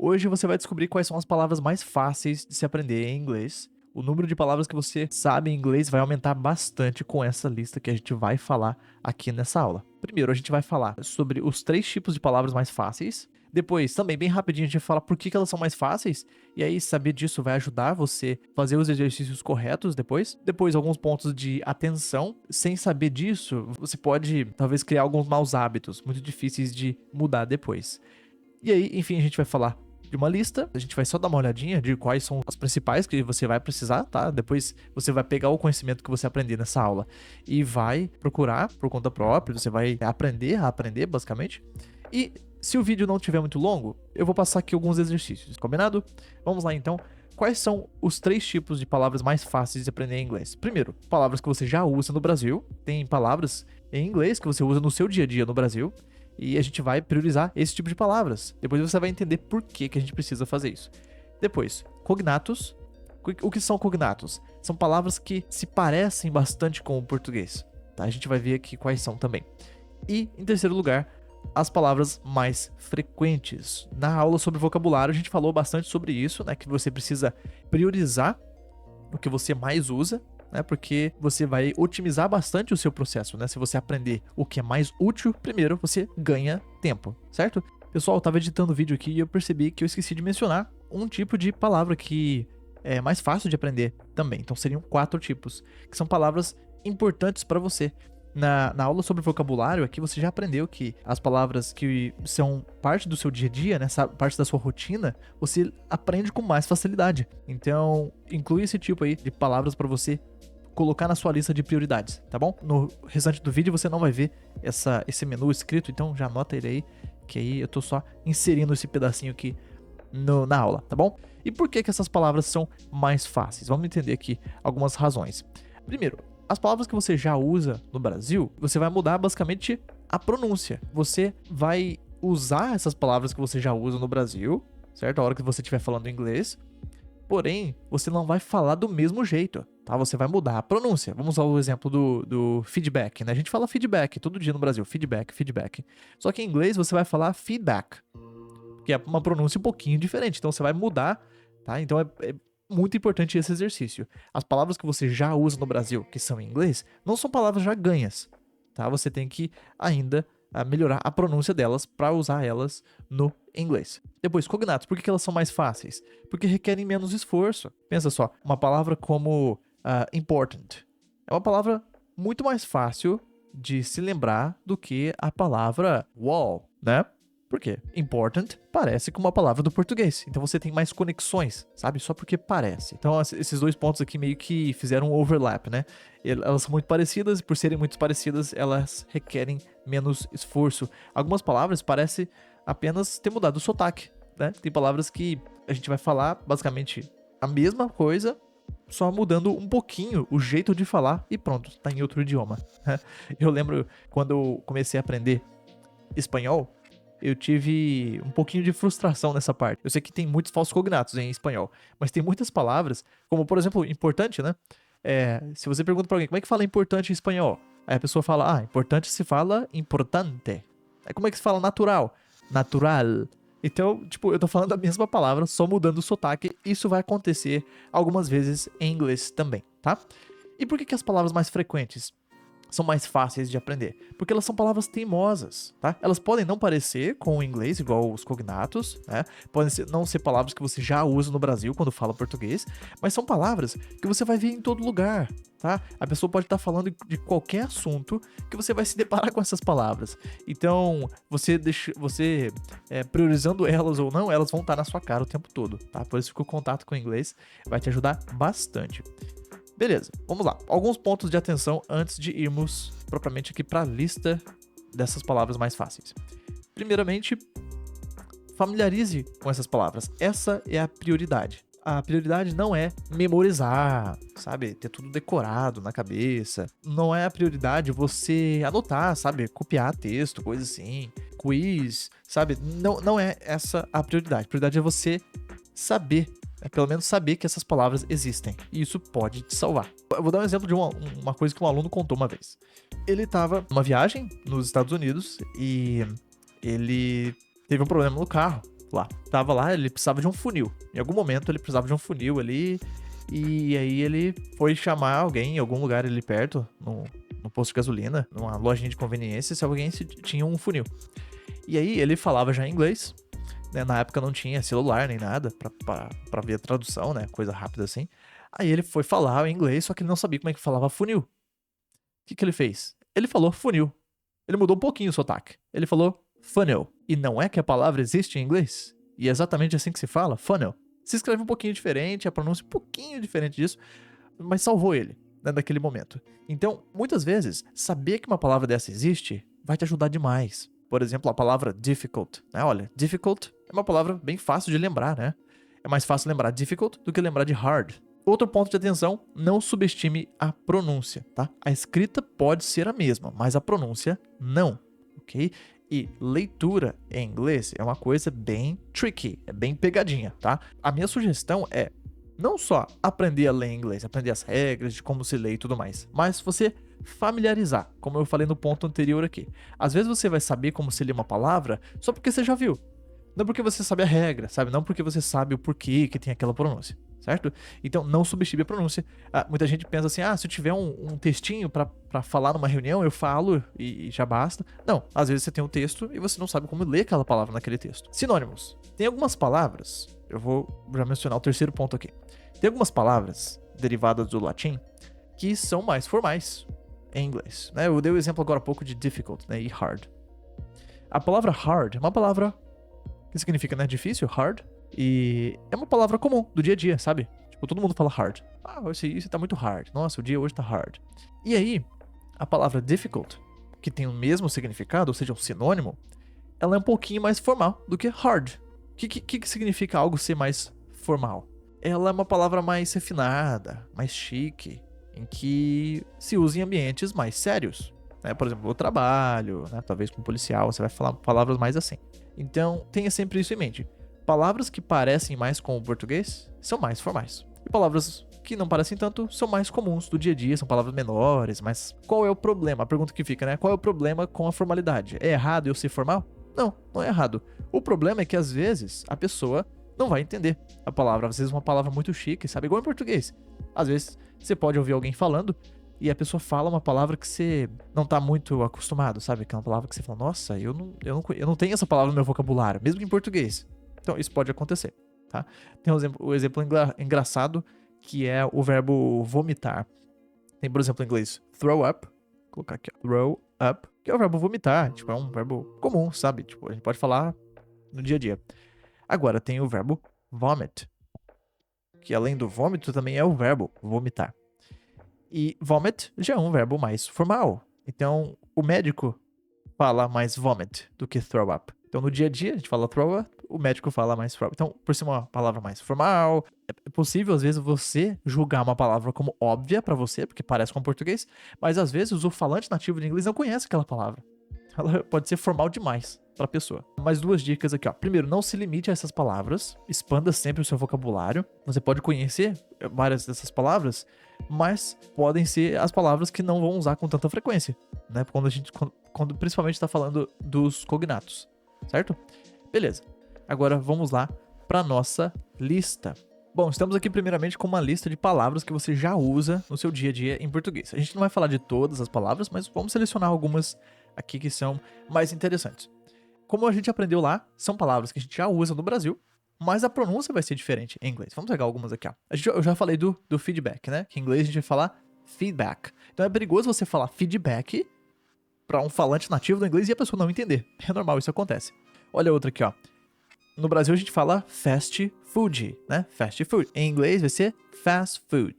Hoje você vai descobrir quais são as palavras mais fáceis de se aprender em inglês. O número de palavras que você sabe em inglês vai aumentar bastante com essa lista que a gente vai falar aqui nessa aula. Primeiro, a gente vai falar sobre os 3 tipos de palavras mais fáceis. Depois, também bem rapidinho, a gente vai falar por que elas são mais fáceis. E aí, saber disso vai ajudar você a fazer os exercícios corretos depois. Depois, alguns pontos de atenção. Sem saber disso, você pode, talvez, criar alguns maus hábitos, muito difíceis de mudar depois. E aí, enfim, a gente vai falar de uma lista, a gente vai só dar uma olhadinha de quais são as principais que você vai precisar, tá? Depois você vai pegar o conhecimento que você aprender nessa aula e vai procurar por conta própria, você vai aprender a aprender, basicamente. E se o vídeo não estiver muito longo, eu vou passar aqui alguns exercícios, combinado? Vamos lá então. Quais são os 3 tipos de palavras mais fáceis de aprender em inglês? Primeiro, palavras que você já usa no Brasil. Tem palavras em inglês que você usa no seu dia a dia no Brasil. E a gente vai priorizar esse tipo de palavras. Depois você vai entender por que a gente precisa fazer isso. Depois, cognatos. O que são cognatos? São palavras que se parecem bastante com o português. Tá? A gente vai ver aqui quais são também. E, em terceiro lugar, as palavras mais frequentes. Na aula sobre vocabulário, a gente falou bastante sobre isso, né? Que você precisa priorizar o que você mais usa, né? Porque você vai otimizar bastante o seu processo, né? Se você aprender o que é mais útil, primeiro você ganha tempo, certo? Pessoal, eu tava editando o vídeo aqui e eu percebi que eu esqueci de mencionar um tipo de palavra que é mais fácil de aprender também. Então seriam 4 tipos, que são palavras importantes para você. Na aula sobre vocabulário, aqui você já aprendeu que as palavras que são parte do seu dia a dia, né, parte da sua rotina, você aprende com mais facilidade. Então, inclui esse tipo aí de palavras para você colocar na sua lista de prioridades, tá bom? No restante do vídeo você não vai ver esse menu escrito, então já anota ele aí, que aí eu tô só inserindo esse pedacinho aqui na aula, tá bom? E por que essas palavras são mais fáceis? Vamos entender aqui algumas razões. Primeiro, as palavras que você já usa no Brasil, você vai mudar basicamente a pronúncia. Você vai usar essas palavras que você já usa no Brasil, certo? A hora que você estiver falando inglês. Porém, você não vai falar do mesmo jeito, tá? Você vai mudar a pronúncia. Vamos usar o exemplo do feedback, né? A gente fala feedback todo dia no Brasil. Feedback. Só que em inglês você vai falar feedback, que é uma pronúncia um pouquinho diferente. Então você vai mudar, tá? Então é muito importante esse exercício. As palavras que você já usa no Brasil, que são em inglês, não são palavras já ganhas, tá? Você tem que ainda melhorar a pronúncia delas para usar elas no inglês. Depois, cognatos. Por que elas são mais fáceis? Porque requerem menos esforço. Pensa só, uma palavra como important é uma palavra muito mais fácil de se lembrar do que a palavra wall, né? Por quê? Important parece com uma palavra do português. Então você tem mais conexões, sabe? Só porque parece. Então esses 2 pontos aqui meio que fizeram um overlap, né? Elas são muito parecidas e por serem muito parecidas, elas requerem menos esforço. Algumas palavras parecem apenas ter mudado o sotaque, né? Tem palavras que a gente vai falar basicamente a mesma coisa, só mudando um pouquinho o jeito de falar e pronto, tá em outro idioma. Eu lembro quando eu comecei a aprender espanhol, eu tive um pouquinho de frustração nessa parte. Eu sei que tem muitos falsos cognatos em espanhol, mas tem muitas palavras, como por exemplo, importante, né? Se você pergunta pra alguém, como é que fala importante em espanhol? Aí a pessoa fala, importante se fala importante. Aí como é que se fala natural? Natural. Então, tipo, eu tô falando a mesma palavra, só mudando o sotaque. Isso vai acontecer algumas vezes em inglês também, tá? E por que as palavras mais frequentes são mais fáceis de aprender? Porque elas são palavras teimosas, tá? Elas podem não parecer com o inglês, igual os cognatos, né? Podem não ser palavras que você já usa no Brasil quando fala português, mas são palavras que você vai ver em todo lugar, tá? A pessoa pode estar falando de qualquer assunto que você vai se deparar com essas palavras. Então, você priorizando elas ou não, elas vão estar na sua cara o tempo todo, tá? Por isso que o contato com o inglês vai te ajudar bastante. Beleza, vamos lá. Alguns pontos de atenção antes de irmos propriamente aqui para a lista dessas palavras mais fáceis. Primeiramente, familiarize com essas palavras. Essa é a prioridade. A prioridade não é memorizar, sabe? Ter tudo decorado na cabeça. Não é a prioridade você anotar, sabe? Copiar texto, coisa assim. Quiz, sabe? Não é essa a prioridade. A prioridade é você saber. Pelo menos saber que essas palavras existem. E isso pode te salvar. Eu vou dar um exemplo de uma coisa que um aluno contou uma vez. Ele estava numa viagem nos Estados Unidos e ele teve um problema no carro. lá. Tava lá, ele precisava de um funil. Em algum momento ele precisava de um funil ali. E aí ele foi chamar alguém em algum lugar ali perto, no posto de gasolina, numa lojinha de conveniência, se alguém tinha um funil. E aí ele falava já em inglês, né? Na época não tinha celular nem nada pra ver a tradução, né? Coisa rápida assim. Aí ele foi falar em inglês, só que ele não sabia como é que falava funil. O que ele fez? Ele falou funil. Ele mudou um pouquinho o sotaque. Ele falou funnel. E não é que a palavra existe em inglês? E é exatamente assim que se fala, funnel. Se escreve um pouquinho diferente, a pronúncia um pouquinho diferente disso, mas salvou ele, né, naquele momento. Então, muitas vezes, saber que uma palavra dessa existe vai te ajudar demais. Por exemplo, a palavra difficult, né? Olha, difficult é uma palavra bem fácil de lembrar, né? É mais fácil lembrar difficult do que lembrar de hard. Outro ponto de atenção, não subestime a pronúncia, tá? A escrita pode ser a mesma, mas a pronúncia não, ok? E leitura em inglês é uma coisa bem tricky, é bem pegadinha, tá? A minha sugestão é não só aprender a ler inglês, aprender as regras de como se lê e tudo mais, mas você familiarizar, como eu falei no ponto anterior aqui. Às vezes você vai saber como se lê uma palavra só porque você já viu. Não porque você sabe a regra, sabe? Não porque você sabe o porquê que tem aquela pronúncia, certo? Então, não subestime a pronúncia. Muita gente pensa assim, se eu tiver um textinho pra falar numa reunião, eu falo e já basta. Não, às vezes você tem um texto e você não sabe como ler aquela palavra naquele texto. Sinônimos. Tem algumas palavras, eu vou já mencionar o terceiro ponto aqui. Tem algumas palavras derivadas do latim que são mais formais em inglês, né? Eu dei o exemplo agora há pouco de difficult, né? E hard. A palavra hard é uma palavra que significa, né, difícil, hard, e é uma palavra comum do dia a dia, sabe? Tipo, todo mundo fala hard. Isso tá muito hard. Nossa, o dia hoje tá hard. E aí, a palavra difficult, que tem o mesmo significado, ou seja, um sinônimo, ela é um pouquinho mais formal do que hard. O que significa algo ser mais formal? Ela é uma palavra mais refinada, mais chique, em que se usa em ambientes mais sérios, né? Por exemplo, o trabalho, né? Talvez com um policial, você vai falar palavras mais assim. Então, tenha sempre isso em mente. Palavras que parecem mais com o português são mais formais. E palavras que não parecem tanto são mais comuns do dia a dia, são palavras menores, mas qual é o problema? A pergunta que fica, né? Qual é o problema com a formalidade? É errado eu ser formal? Não, não é errado. O problema é que às vezes a pessoa não vai entender a palavra. Às vezes uma palavra muito chique, sabe? Igual em português. Às vezes você pode ouvir alguém falando e a pessoa fala uma palavra que você não tá muito acostumado, sabe? Que é uma palavra que você fala, nossa, eu não tenho essa palavra no meu vocabulário, mesmo que em português. Então, isso pode acontecer, tá? Tem o exemplo engraçado, que é o verbo vomitar. Tem, por exemplo, em inglês, throw up. Vou colocar aqui, ó, throw up, que é o verbo vomitar. Tipo, é um verbo comum, sabe? Tipo, a gente pode falar no dia a dia. Agora, tem o verbo vomit, que além do vômito, também é o verbo vomitar. E vomit já é um verbo mais formal. Então, o médico fala mais vomit do que throw up. Então, no dia a dia, a gente fala throw up, o médico fala mais throw up. Então, por ser uma palavra mais formal, é possível, às vezes, você julgar uma palavra como óbvia pra você, porque parece com português, mas, às vezes, o falante nativo de inglês não conhece aquela palavra. Ela pode ser formal demais para a pessoa. Mais duas dicas aqui, ó. Primeiro, não se limite a essas palavras. Expanda sempre o seu vocabulário. Você pode conhecer várias dessas palavras, mas podem ser as palavras que não vão usar com tanta frequência, né? Quando principalmente está falando dos cognatos, certo? Beleza. Agora vamos lá para nossa lista. Bom, estamos aqui primeiramente com uma lista de palavras que você já usa no seu dia a dia em português. A gente não vai falar de todas as palavras, mas vamos selecionar algumas aqui que são mais interessantes. Como a gente aprendeu lá, são palavras que a gente já usa no Brasil, mas a pronúncia vai ser diferente em inglês. Vamos pegar algumas aqui, ó. Eu já falei do feedback, né? Que em inglês a gente vai falar feedback. Então é perigoso você falar feedback para um falante nativo do inglês e a pessoa não entender. É normal, isso acontece. Olha outra aqui, ó. No Brasil a gente fala fast food, né? Fast food. Em inglês vai ser fast food.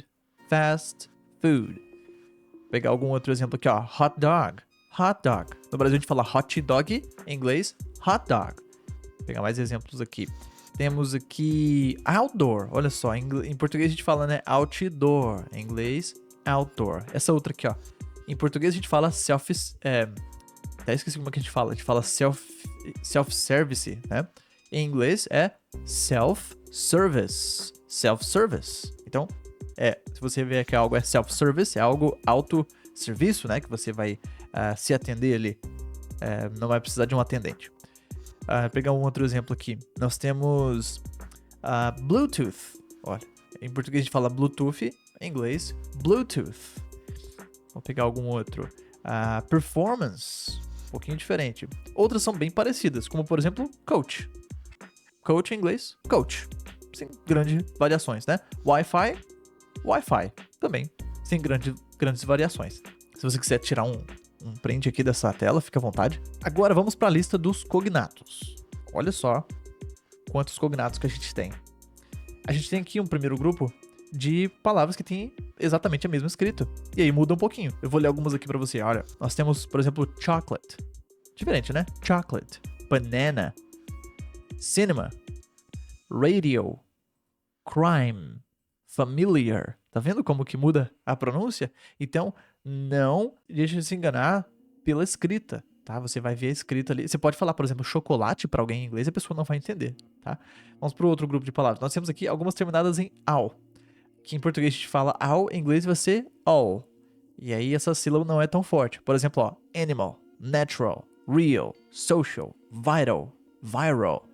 Fast food. Vou pegar algum outro exemplo aqui, ó. Hot dog. Hot dog. No Brasil a gente fala hot dog, em inglês, hot dog. Vou pegar mais exemplos aqui. Temos aqui outdoor. Olha só, em português a gente fala, né, outdoor. Em inglês, outdoor. Essa outra aqui, ó. Em português a gente fala até esqueci como é que a gente fala. A gente fala self-service, né? Em inglês é self-service. Self-service. Então, se você vê que algo é self-service, é algo autosserviço, né? Que você vai se atender ali. Não vai precisar de um atendente. Pegar um outro exemplo aqui. Nós temos Bluetooth. Olha, em português a gente fala Bluetooth, em inglês, Bluetooth. Vou pegar algum outro. Performance, um pouquinho diferente. Outras são bem parecidas, como por exemplo, coach. Coach em inglês, coach. Sem grandes variações, né? Wi-Fi, Wi-Fi. Também, sem grandes variações. Se você quiser tirar um print aqui dessa tela, fica à vontade. Agora vamos para a lista dos cognatos. Olha só quantos cognatos que a gente tem. A gente tem aqui um primeiro grupo de palavras que têm exatamente a mesma escrita. E aí muda um pouquinho. Eu vou ler algumas aqui pra você. Olha, nós temos, por exemplo, chocolate. Diferente, né? Chocolate. Banana. Cinema. Radio. Crime. Familiar. Tá vendo como que muda a pronúncia? Então, não deixe de se enganar pela escrita, tá? Você vai ver a escrita ali. Você pode falar, por exemplo, chocolate pra alguém em inglês e a pessoa não vai entender, tá? Vamos pro outro grupo de palavras. Nós temos aqui algumas terminadas em al. Que em português a gente fala ao, em inglês vai ser all. E aí essa sílaba não é tão forte. Por exemplo, ó, animal, natural, real, social, vital, viral,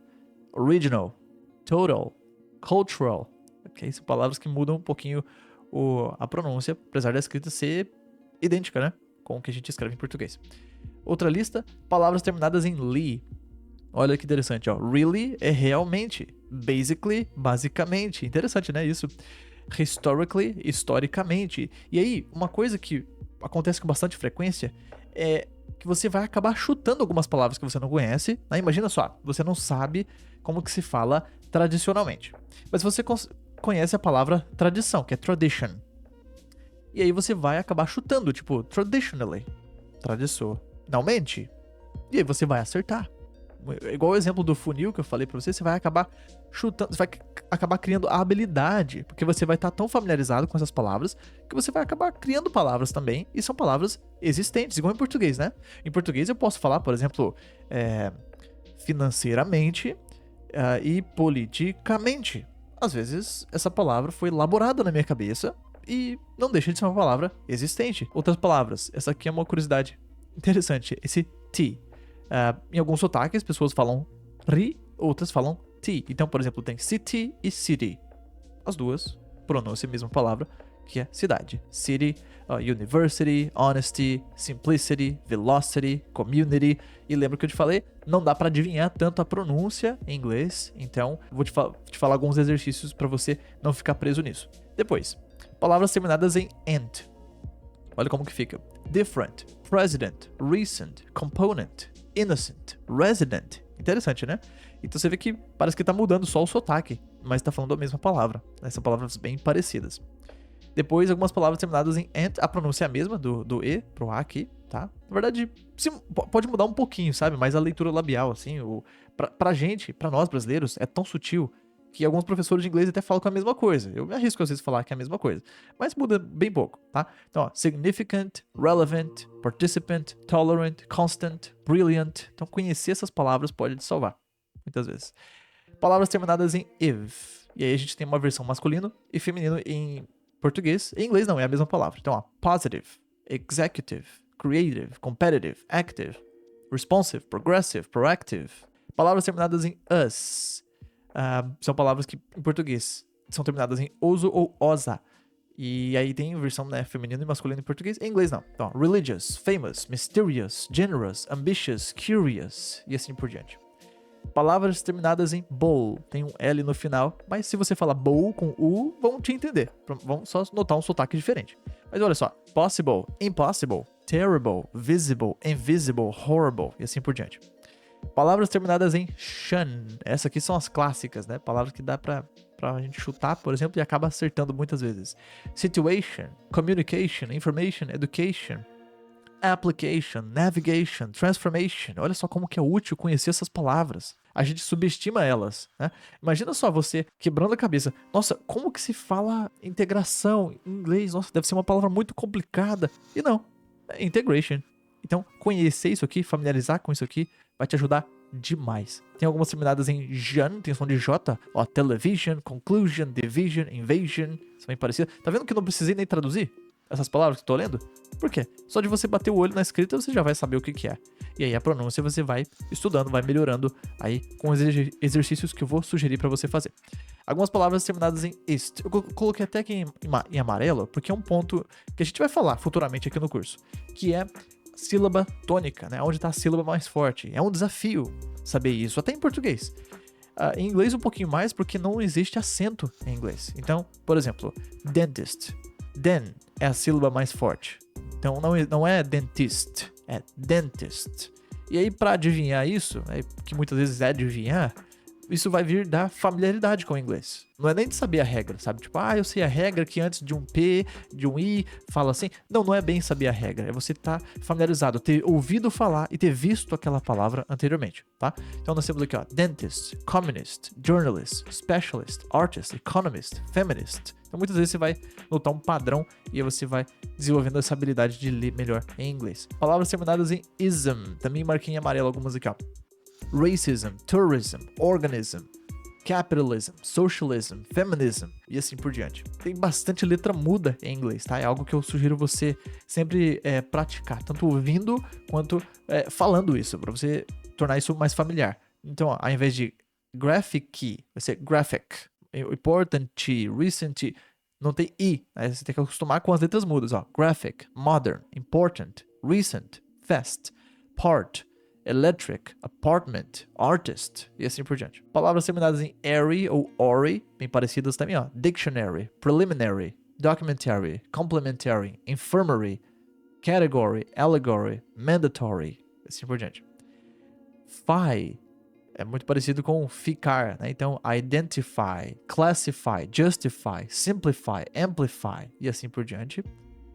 original, total, cultural. Ok? São palavras que mudam um pouquinho a pronúncia, apesar da escrita ser idêntica, né? Com o que a gente escreve em português. Outra lista, palavras terminadas em li. Olha que interessante, ó. Really é realmente. Basically, basicamente. Interessante, né? Isso. Historically, historicamente. E aí, uma coisa que acontece com bastante frequência é que você vai acabar chutando algumas palavras que você não conhece, né? Imagina só, você não sabe como que se fala tradicionalmente. Mas você conhece a palavra tradição, que é tradition. E aí você vai acabar chutando, tipo, traditionally, tradicionalmente. E aí você vai acertar. Igual o exemplo do funil que eu falei pra você vai acabar chutando, você vai acabar criando a habilidade, porque você vai estar tão familiarizado com essas palavras que você vai acabar criando palavras também, e são palavras existentes, igual em português, né? Em português eu posso falar, por exemplo, financeiramente e politicamente. Às vezes essa palavra foi elaborada na minha cabeça e não deixa de ser uma palavra existente. Outras palavras, essa aqui é uma curiosidade interessante, esse T. Em alguns sotaques, pessoas falam ri, outras falam T. Então, por exemplo, tem city e city. As duas pronunciam a mesma palavra, que é cidade. City, university, honesty, simplicity, velocity, community. E lembra que eu te falei? Não dá para adivinhar tanto a pronúncia em inglês. Então, vou te falar alguns exercícios para você não ficar preso nisso. Depois, palavras terminadas em ent. Olha como que fica. Different, president, recent, component, innocent, resident. Interessante, né? Então você vê que parece que tá mudando só o sotaque, mas tá falando a mesma palavra. São palavras bem parecidas. Depois, algumas palavras terminadas em ent, a pronúncia é a mesma, do E pro A aqui, tá? Na verdade, pode mudar um pouquinho, sabe? Mas a leitura labial, assim, pra gente, pra nós brasileiros, é tão sutil que alguns professores de inglês até falam que é a mesma coisa. Eu me arrisco às vezes a falar que é a mesma coisa. Mas muda bem pouco, tá? Então, ó, significant, relevant, participant, tolerant, constant, brilliant. Então, conhecer essas palavras pode te salvar, muitas vezes. Palavras terminadas em if. E aí a gente tem uma versão masculino e feminino em português. Em inglês não, é a mesma palavra. Então, ó, positive, executive, creative, competitive, active, responsive, progressive, proactive. Palavras terminadas em us. São palavras que, em português, são terminadas em oso ou osa. E aí tem versão, né, feminino e masculino em português. Em inglês, não. Então, religious, famous, mysterious, generous, ambitious, curious, e assim por diante. Palavras terminadas em bowl. Tem um L no final, mas se você falar bowl com U, vão te entender. Vão só notar um sotaque diferente. Mas olha só. Possible, impossible, terrible, visible, invisible, horrible, e assim por diante. Palavras terminadas em shun. Essas aqui são as clássicas, né? Palavras que dá pra gente chutar, por exemplo, e acaba acertando muitas vezes. Situation, communication, information, education, application, navigation, transformation. Olha só como que é útil conhecer essas palavras. A gente subestima elas, né? Imagina só você quebrando a cabeça. Nossa, como que se fala integração em inglês? Nossa, deve ser uma palavra muito complicada. E não, é integration. Então, conhecer isso aqui, familiarizar com isso aqui, vai te ajudar demais. Tem algumas terminadas em jan, tem som de J, ó, television, conclusion, division, invasion, são bem parecidas. Tá vendo que eu não precisei nem traduzir essas palavras que eu tô lendo? Por quê? Só de você bater o olho na escrita, você já vai saber o que que é. E aí a pronúncia você vai estudando, vai melhorando aí com os exercícios que eu vou sugerir para você fazer. Algumas palavras terminadas em ist. Eu coloquei até aqui em amarelo, porque é um ponto que a gente vai falar futuramente aqui no curso, que é sílaba tônica, né? Onde está a sílaba mais forte. É um desafio saber isso, até em português. Em inglês um pouquinho mais, porque não existe acento em inglês. Então, por exemplo, dentist. Den é a sílaba mais forte. Então não é dentist, é dentist. E aí, para adivinhar isso, que muitas vezes é adivinhar, isso vai vir da familiaridade com o inglês. Não é nem de saber a regra, sabe? Tipo, eu sei a regra que antes de um P, de um I, fala assim. Não é bem saber a regra. É você estar familiarizado, ter ouvido falar e ter visto aquela palavra anteriormente, tá? Então nós temos aqui, ó, dentist, communist, journalist, specialist, artist, economist, feminist. Então muitas vezes você vai notar um padrão e aí você vai desenvolvendo essa habilidade de ler melhor em inglês. Palavras terminadas em ism. Também marquei em amarelo algumas aqui, ó. Racism, tourism, organism, capitalism, socialism, feminism e assim por diante. Tem bastante letra muda em inglês, tá? É algo que eu sugiro você sempre praticar, tanto ouvindo quanto falando isso, para você tornar isso mais familiar. Então, ó, ao invés de graphic, vai ser graphic. Important, recent, não tem I, né? Você tem que acostumar com as letras mudas, ó. Graphic, modern, important, recent, fast, part, electric, apartment, artist e assim por diante. Palavras terminadas em airy ou ori, bem parecidas também, ó. Dictionary, preliminary, documentary, complementary, infirmary, category, allegory, mandatory e assim por diante. Fi é muito parecido com ficar, né? Então, identify, classify, justify, simplify, amplify e assim por diante.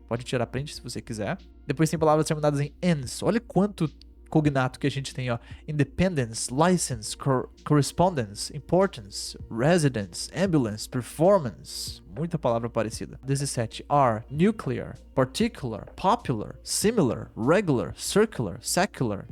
Pode tirar print se você quiser. Depois tem palavras terminadas em ens. Olha quanto cognato que a gente tem, ó. Independence, license, correspondence, importance, residence, ambulance, performance. Muita palavra parecida. 17. Are, nuclear, particular, popular, similar, regular, circular, secular.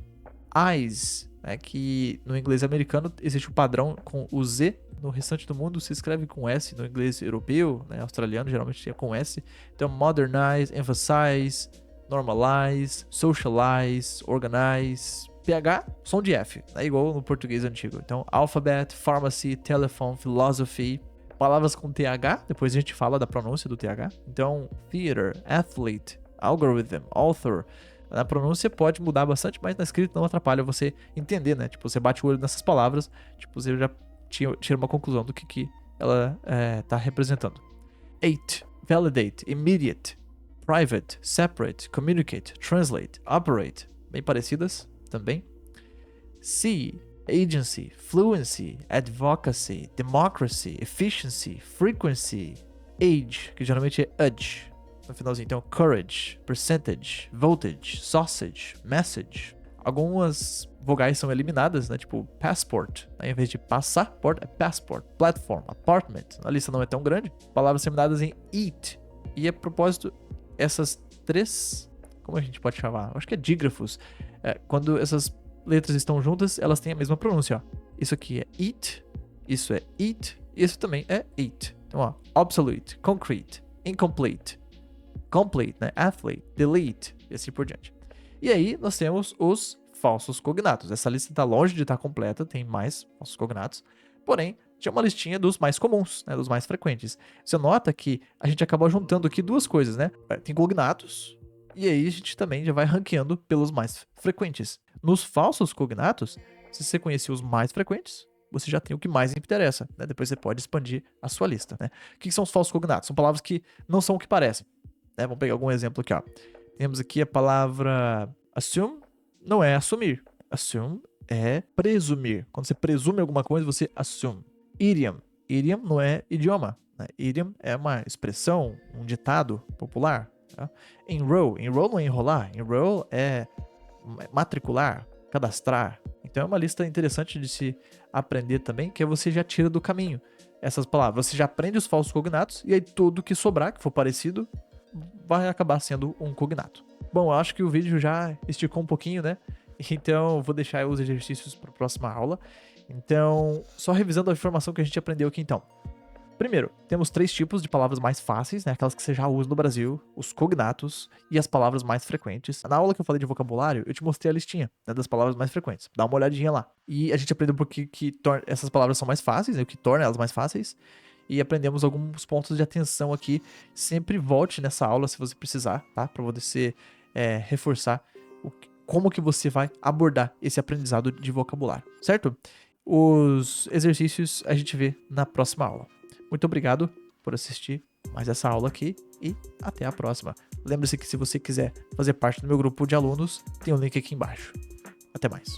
Eyes, né, que no inglês americano existe um padrão com o Z. No restante do mundo se escreve com S. No inglês europeu, né, australiano, geralmente é com S. Então, modernize, emphasize, normalize, socialize, organize. PH, som de F, né? Igual no português antigo. Então, alphabet, pharmacy, telephone, philosophy. Palavras com TH, depois a gente fala da pronúncia do TH. Então, theater, athlete, algorithm, author. A pronúncia pode mudar bastante, mas na escrita não atrapalha você entender, né? Tipo, você bate o olho nessas palavras, tipo, você já tira uma conclusão do que ela tá representando. 8. Validate, immediate, private, separate, communicate, translate, operate. Bem parecidas também. C. Agency, fluency, advocacy, democracy, efficiency, frequency, age, que geralmente é age. No finalzinho, então, courage, percentage, voltage, sausage, message. Algumas vogais são eliminadas, né? Tipo passport, né? Em vez de passaporte, é passport, platform, apartment. A lista não é tão grande. Palavras terminadas em eat. E a propósito, essas três, como a gente pode chamar? Acho que é dígrafos. Quando essas letras estão juntas, elas têm a mesma pronúncia, ó. Isso aqui é eat, isso é eat, isso também é eat. Então, ó, obsolete, concrete, incomplete, complete, né? Athlete, delete e assim por diante. E aí nós temos os falsos cognatos. Essa lista está longe de estar completa, tem mais falsos cognatos, porém tinha uma listinha dos mais comuns, né? Dos mais frequentes. Você nota que a gente acabou juntando aqui duas coisas, né? Tem cognatos e aí a gente também já vai ranqueando pelos mais frequentes. Nos falsos cognatos, se você conhecer os mais frequentes, você já tem o que mais interessa, né? Depois você pode expandir a sua lista, né? O que são os falsos cognatos? São palavras que não são o que parecem. Vamos pegar algum exemplo aqui, ó. Temos aqui a palavra assume, não é assumir. Assume é presumir. Quando você presume alguma coisa, você assume. Idiom. Idiom não é idioma, né? Idiom é uma expressão, um ditado popular. Tá? Enroll. Enroll não é enrolar. Enroll é matricular, cadastrar. Então é uma lista interessante de se aprender também, que você já tira do caminho essas palavras. Você já aprende os falsos cognatos e aí tudo que sobrar, que for parecido, vai acabar sendo um cognato. Bom, eu acho que o vídeo já esticou um pouquinho, né? Então, eu vou deixar os exercícios para a próxima aula. Então, só revisando a informação que a gente aprendeu aqui, então. Primeiro, temos 3 tipos de palavras mais fáceis, né? Aquelas que você já usa no Brasil, os cognatos e as palavras mais frequentes. Na aula que eu falei de vocabulário, eu te mostrei a listinha, né, das palavras mais frequentes. Dá uma olhadinha lá. E a gente aprendeu porque essas palavras são mais fáceis, né, o que torna elas mais fáceis. E aprendemos alguns pontos de atenção aqui. Sempre volte nessa aula se você precisar, tá? Para você reforçar como que você vai abordar esse aprendizado de vocabulário, certo? Os exercícios a gente vê na próxima aula. Muito obrigado por assistir mais essa aula aqui e até a próxima. Lembre-se que se você quiser fazer parte do meu grupo de alunos, tem um link aqui embaixo. Até mais.